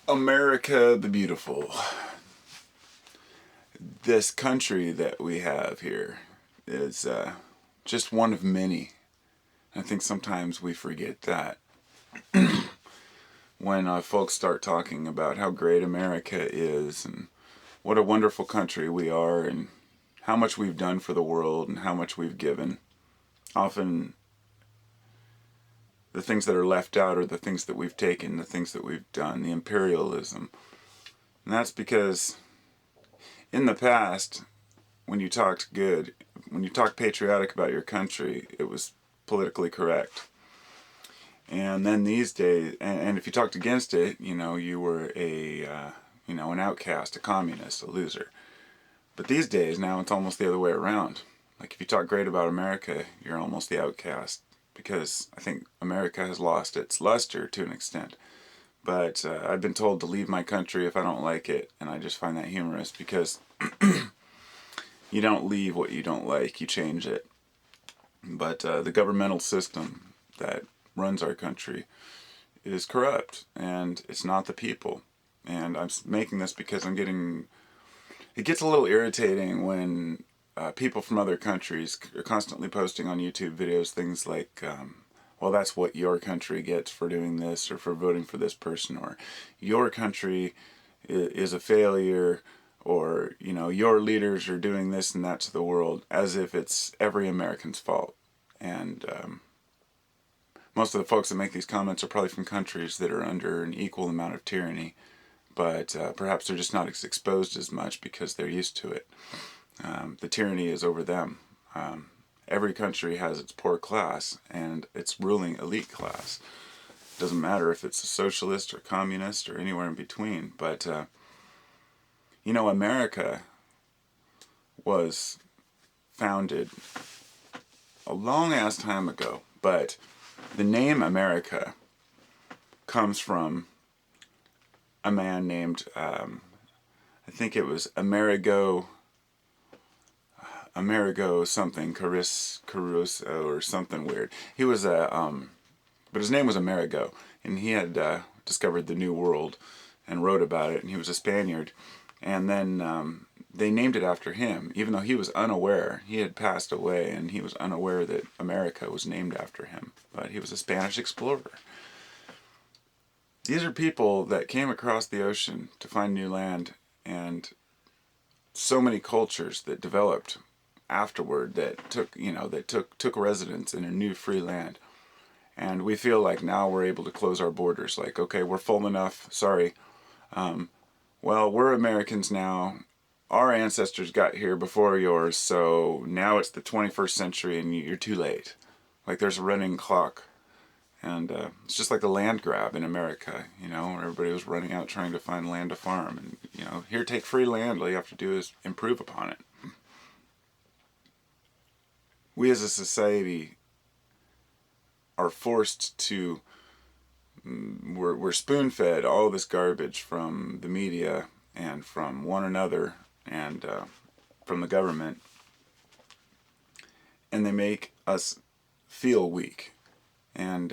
America the Beautiful. This country that we have here is just one of many. I think sometimes we forget that when folks start talking about how great America is and what a wonderful country we are and how much we've done for the world and how much we've given. Often the things that are left out are the things that we've taken, the things that we've done, the imperialism. And that's because in the past, when you talked good, when you talked patriotic about your country, it was politically correct. And then these days, and if you talked against it, you were an outcast, a communist, a loser. But these days, now it's almost the other way around. Like if you talk great about America, you're almost the outcast, because I think America has lost its luster to an extent. But I've been told to leave my country if I don't like it, and I just find that humorous because you don't leave what you don't like, you change it. But the governmental system that runs our country is corrupt, and it's not the people. And I'm making this because it gets a little irritating when people from other countries are constantly posting on YouTube videos things like, well, that's what your country gets for doing this or for voting for this person, or your country is a failure, or, your leaders are doing this and that to the world, as if it's every American's fault. And most of the folks that make these comments are probably from countries that are under an equal amount of tyranny, but perhaps they're just not exposed as much because they're used to it. The tyranny is over them. Every country has its poor class and its ruling elite class. It doesn't matter if it's a socialist or communist or anywhere in between. But, America was founded a long-ass time ago. But the name America comes from a man named, I think it was Amerigo something, Caruso or something weird. He was but his name was Amerigo, and he had discovered the New World and wrote about it, and he was a Spaniard. And then they named it after him, even though he was unaware. He had passed away, and he was unaware that America was named after him. But he was a Spanish explorer. These are people that came across the ocean to find new land, and so many cultures that developed afterward that took residence in a new free land. And we feel like now we're able to close our borders. Like, okay, we're full enough. Sorry. Well, we're Americans now. Our ancestors got here before yours, so now it's the 21st century and you're too late. Like there's a running clock. And it's just like the land grab in America, where everybody was running out trying to find land to farm. And, here, take free land. All you have to do is improve upon it. We as a society are forced to, we're spoon-fed all this garbage from the media and from one another and from the government. And they make us feel weak. And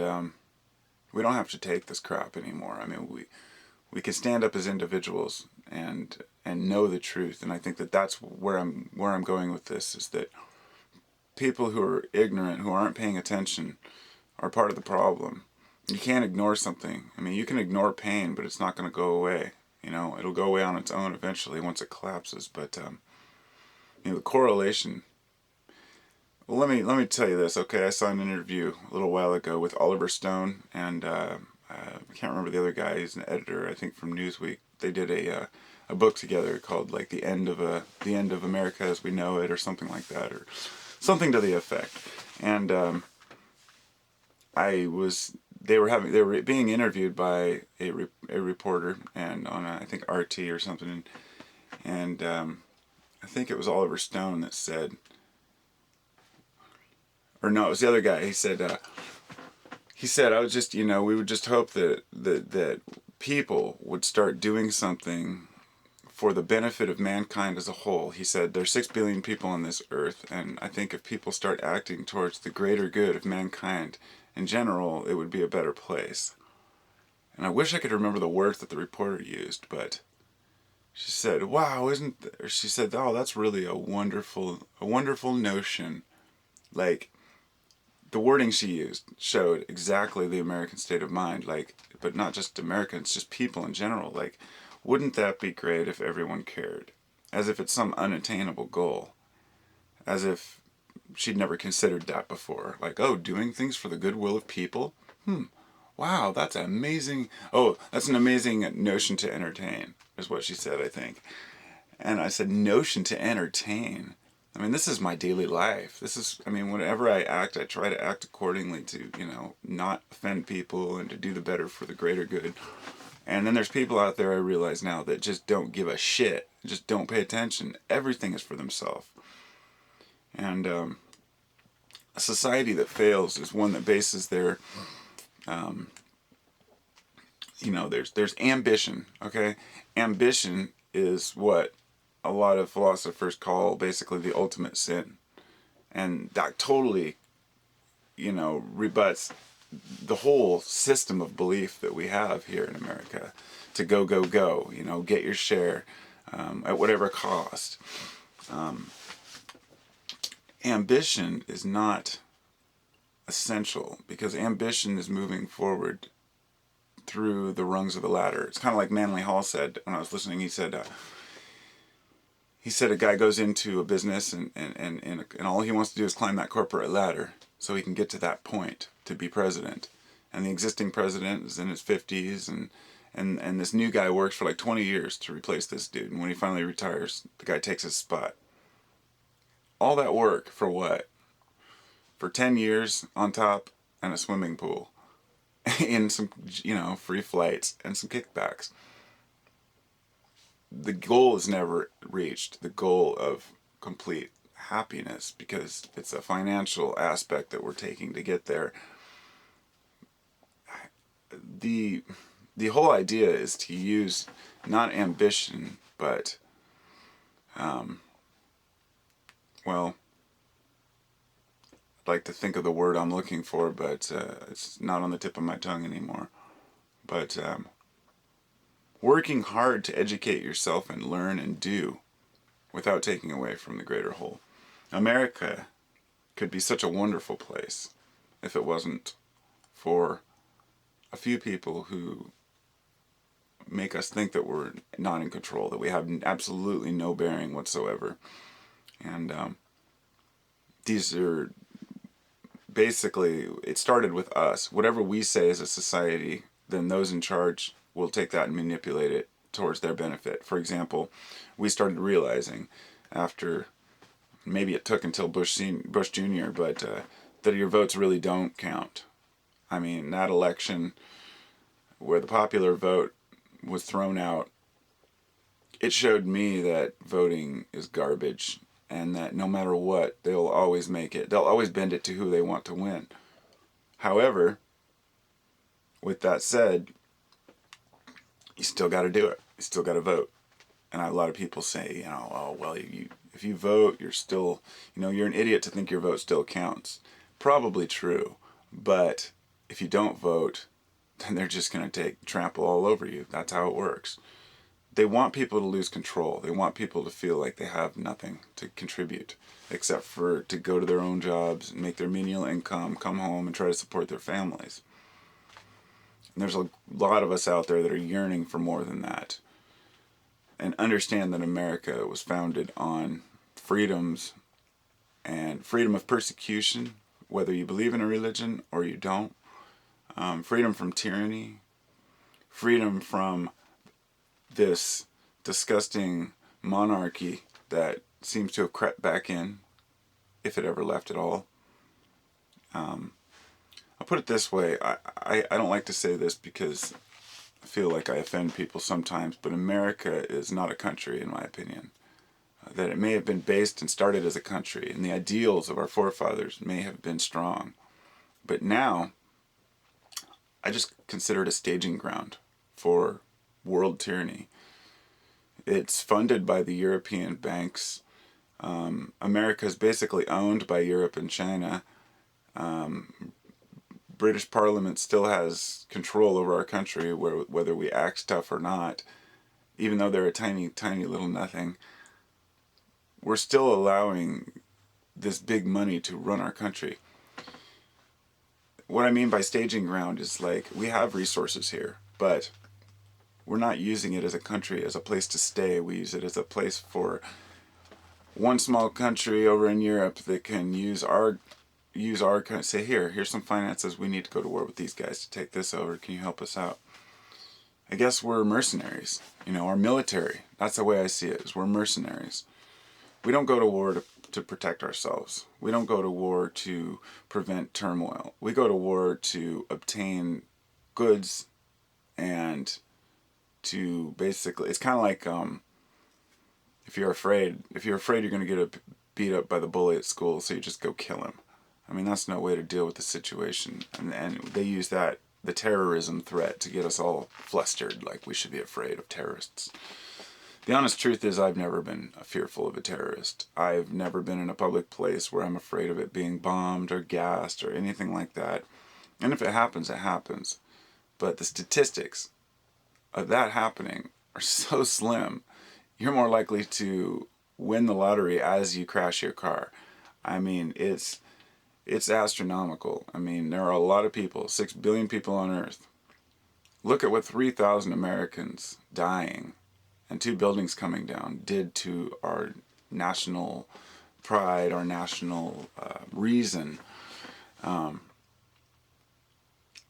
we don't have to take this crap anymore. I mean, we can stand up as individuals and know the truth. And I think that's where I'm going with this, is that people who are ignorant, who aren't paying attention, are part of the problem. You can't ignore something. I mean, you can ignore pain, but it's not going to go away. It'll go away on its own eventually once it collapses. But the correlation. Well, let me tell you this. Okay, I saw an interview a little while ago with Oliver Stone, and I can't remember the other guy. He's an editor, I think, from Newsweek. They did a book together called like the end of America as we know it, or something like that, or something to the effect. And they were being interviewed by a reporter, and on I think RT or something, and I think it was Oliver Stone that said. Or no, it was the other guy. He said, I was just, we would just hope that people would start doing something for the benefit of mankind as a whole. He said, there's 6 billion people on this earth, and I think if people start acting towards the greater good of mankind in general, it would be a better place. And I wish I could remember the words that the reporter used, but she said, "Wow, she said, "Oh, that's really a wonderful notion." Like, the wording she used showed exactly the American state of mind, like, but not just Americans, just people in general. Like, wouldn't that be great if everyone cared? As if it's some unattainable goal. As if she'd never considered that before. Like, oh, doing things for the goodwill of people? Wow, that's amazing. Oh, that's an amazing notion to entertain, is what she said, I think. And I said, notion to entertain? I mean, this is my daily life. Whenever I act, I try to act accordingly to, not offend people and to do the better for the greater good. And then there's people out there, I realize now, that just don't give a shit, just don't pay attention. Everything is for themselves. And a society that fails is one that bases their, there's ambition, okay? Ambition is what a lot of philosophers call basically the ultimate sin. And that totally, rebuts the whole system of belief that we have here in America. To go, go, go, get your share at whatever cost. Ambition is not essential because ambition is moving forward through the rungs of the ladder. It's kind of like Manly Hall said when I was listening. He said a guy goes into a business and all he wants to do is climb that corporate ladder so he can get to that point to be president. And the existing president is in his 50s and this new guy works for like 20 years to replace this dude. And when he finally retires, the guy takes his spot. All that work for what? For 10 years on top and a swimming pool. And some, free flights and some kickbacks. The goal is never reached. The goal of complete happiness, because it's a financial aspect that we're taking to get there. The whole idea is to use not ambition, but I'd like to think of the word I'm looking for, but it's not on the tip of my tongue anymore. But working hard to educate yourself and learn and do without taking away from the greater whole. America could be such a wonderful place if it wasn't for a few people who make us think that we're not in control, that we have absolutely no bearing whatsoever. And these are basically, it started with us. Whatever we say as a society, then those in charge will take that and manipulate it towards their benefit. For example, we started realizing after, maybe it took until Bush Jr., but that your votes really don't count. I mean, that election where the popular vote was thrown out, it showed me that voting is garbage, and that no matter what, they'll always bend it to who they want to win. However, with that said, you still got to do it. You still got to vote. And a lot of people say, oh, well, if you vote, you're still, you're an idiot to think your vote still counts. Probably true. But if you don't vote, then they're just going to trample all over you. That's how it works. They want people to lose control. They want people to feel like they have nothing to contribute except for to go to their own jobs and make their menial income, come home and try to support their families. And there's a lot of us out there that are yearning for more than that. And understand that America was founded on freedoms and freedom of persecution, whether you believe in a religion or you don't. Freedom from tyranny. Freedom from this disgusting monarchy that seems to have crept back in, if it ever left at all. I'll put it this way. I don't like to say this because I feel like I offend people sometimes, but America is not a country, in my opinion. That it may have been based and started as a country, and the ideals of our forefathers may have been strong. But now, I just consider it a staging ground for world tyranny. It's funded by the European banks. America is basically owned by Europe and China. British Parliament still has control over our country, whether we act tough or not, even though they're a tiny, tiny little nothing, we're still allowing this big money to run our country. What I mean by staging ground is like, we have resources here, but we're not using it as a country, as a place to stay. We use it as a place for one small country over in Europe that can use our say, here's some finances, we need to go to war with these guys to take this over, can you help us out? I guess we're mercenaries, our military, that's the way I see it, is we're mercenaries. We don't go to war to protect ourselves. We don't go to war to prevent turmoil. We go to war to obtain goods and to basically, it's kind of like if you're afraid you're going to get beat up by the bully at school, so you just go kill him. I mean, that's no way to deal with the situation. And they use the terrorism threat to get us all flustered, like we should be afraid of terrorists. The honest truth is, I've never been fearful of a terrorist. I've never been in a public place where I'm afraid of it being bombed or gassed or anything like that. And if it happens, it happens. But the statistics of that happening are so slim. You're more likely to win the lottery as you crash your car. I mean, it's astronomical. I mean, there are a lot of people, 6 billion people on Earth. Look at what 3,000 Americans dying and 2 buildings coming down did to our national pride, our national reason.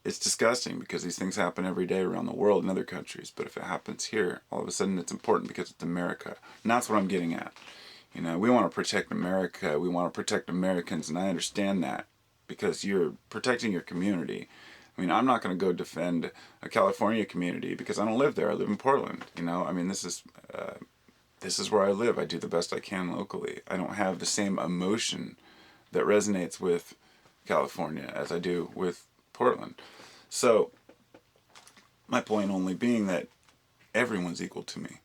It's disgusting because these things happen every day around the world in other countries. But if it happens here, all of a sudden it's important because it's America. And that's what I'm getting at. We want to protect America. We want to protect Americans. And I understand that because you're protecting your community. I mean, I'm not going to go defend a California community because I don't live there. I live in Portland. I mean, this is where I live. I do the best I can locally. I don't have the same emotion that resonates with California as I do with Portland. So, my point only being that everyone's equal to me.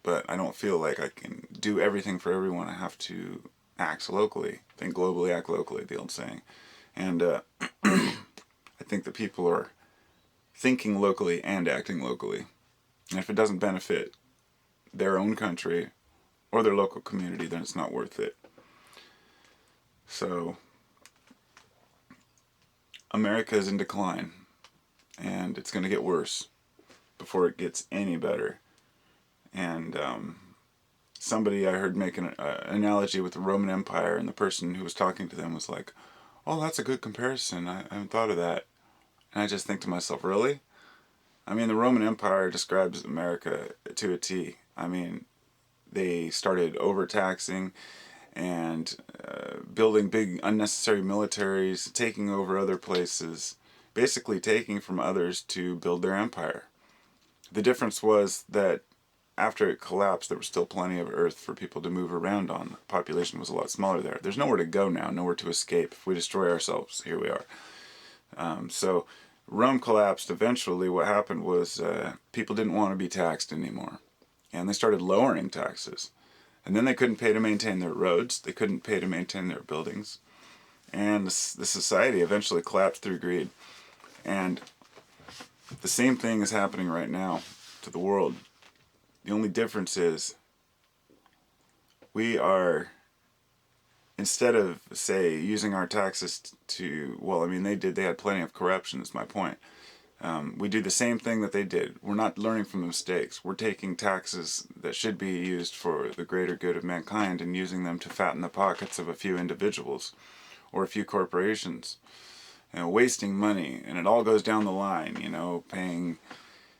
But I don't feel like I can do everything for everyone. I have to act locally. Think globally, act locally, the old saying. And I think that people are thinking locally and acting locally. And if it doesn't benefit their own country or their local community, then it's not worth it. So, America is in decline. And it's going to get worse before it gets any better. And somebody I heard make an analogy with the Roman Empire, and the person who was talking to them was like, oh, that's a good comparison. I haven't thought of that. And I just think to myself, really? I mean, the Roman Empire describes America to a T. I mean, they started overtaxing and building big unnecessary militaries, taking over other places, basically taking from others to build their empire. The difference was that after it collapsed, there was still plenty of earth for people to move around on. The population was a lot smaller there. There's nowhere to go now, nowhere to escape. If we destroy ourselves, here we are. So Rome collapsed. Eventually, what happened was people didn't want to be taxed anymore. And they started lowering taxes. And then they couldn't pay to maintain their roads. They couldn't pay to maintain their buildings. And the society eventually collapsed through greed. And the same thing is happening right now to the world. The only difference is we are, instead of, say, using our taxes to, well, I mean, they had plenty of corruption, is my point. We do the same thing that they did. We're not learning from the mistakes. We're taking taxes that should be used for the greater good of mankind and using them to fatten the pockets of a few individuals or a few corporations. Wasting money, and it all goes down the line, paying,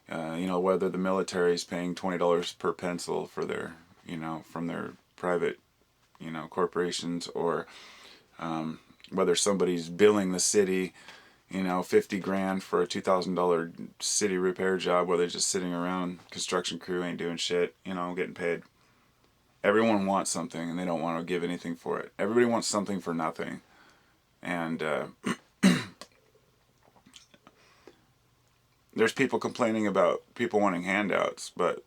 whether the military is paying $20 per pencil for their, from their private, corporations, or whether somebody's billing the city, 50 grand for a $2,000 city repair job where they're just sitting around, construction crew ain't doing shit, getting paid. Everyone wants something and they don't want to give anything for it. Everybody wants something for nothing. And there's people complaining about people wanting handouts, but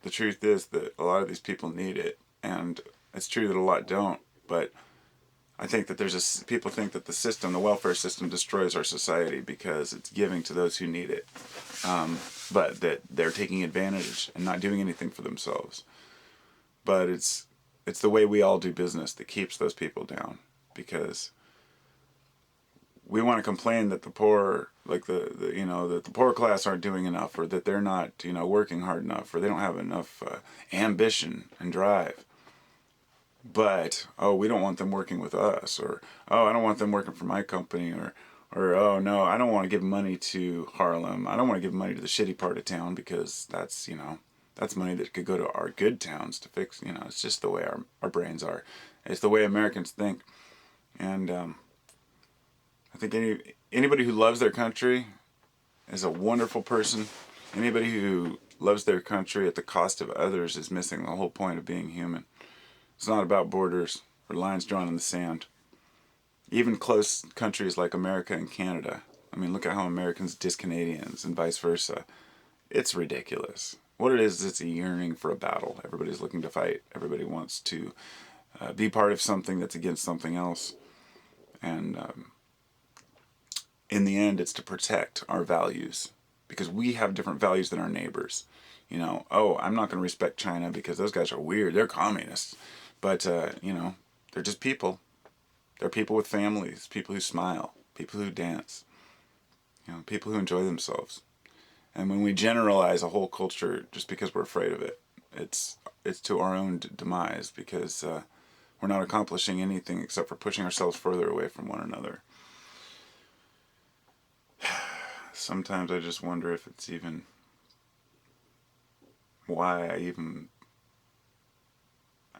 the truth is that a lot of these people need it, and it's true that a lot don't, but I think that people think that the welfare system destroys our society because it's giving to those who need it. But that they're taking advantage and not doing anything for themselves. But it's the way we all do business that keeps those people down, because we want to complain that the poor, like that the poor class aren't doing enough, or that they're not, working hard enough, or they don't have enough ambition and drive. But, oh, we don't want them working with us, or, oh, I don't want them working for my company, or oh, no, I don't want to give money to Harlem. I don't want to give money to the shitty part of town, because that's money that could go to our good towns to fix, it's just the way our brains are. It's the way Americans think. And I think anybody who loves their country is a wonderful person. Anybody who loves their country at the cost of others is missing the whole point of being human. It's not about borders or lines drawn in the sand. Even close countries like America and Canada. I mean, look at how Americans diss Canadians and vice versa. It's ridiculous. What it is, it's a yearning for a battle. Everybody's looking to fight. Everybody wants to be part of something that's against something else. And in the end, it's to protect our values. Because we have different values than our neighbors. Oh, I'm not going to respect China because those guys are weird. They're communists. But, they're just people. They're people with families, people who smile, people who dance, people who enjoy themselves. And when we generalize a whole culture just because we're afraid of it, it's to our own demise, because we're not accomplishing anything except for pushing ourselves further away from one another. Sometimes I just wonder if it's even why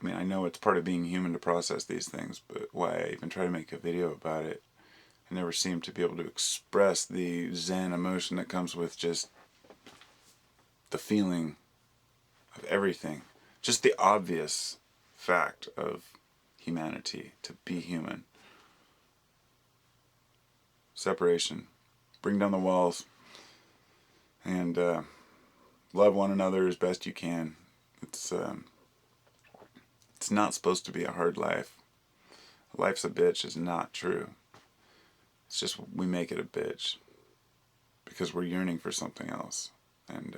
I know it's part of being human to process these things, but why I even try to make a video about it. I never seem to be able to express the zen emotion that comes with just the feeling of everything. Just the obvious fact of humanity, to be human. Separation. Bring down the walls. And love one another as best you can. It's not supposed to be a hard life. Life's a bitch is not true. It's just we make it a bitch because we're yearning for something else. And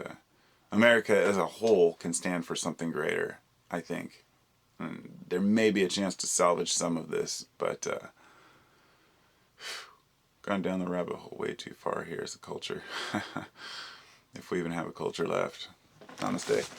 America as a whole can stand for something greater, I think. And there may be a chance to salvage some of this, but gone down the rabbit hole way too far here as a culture. If we even have a culture left. Namaste.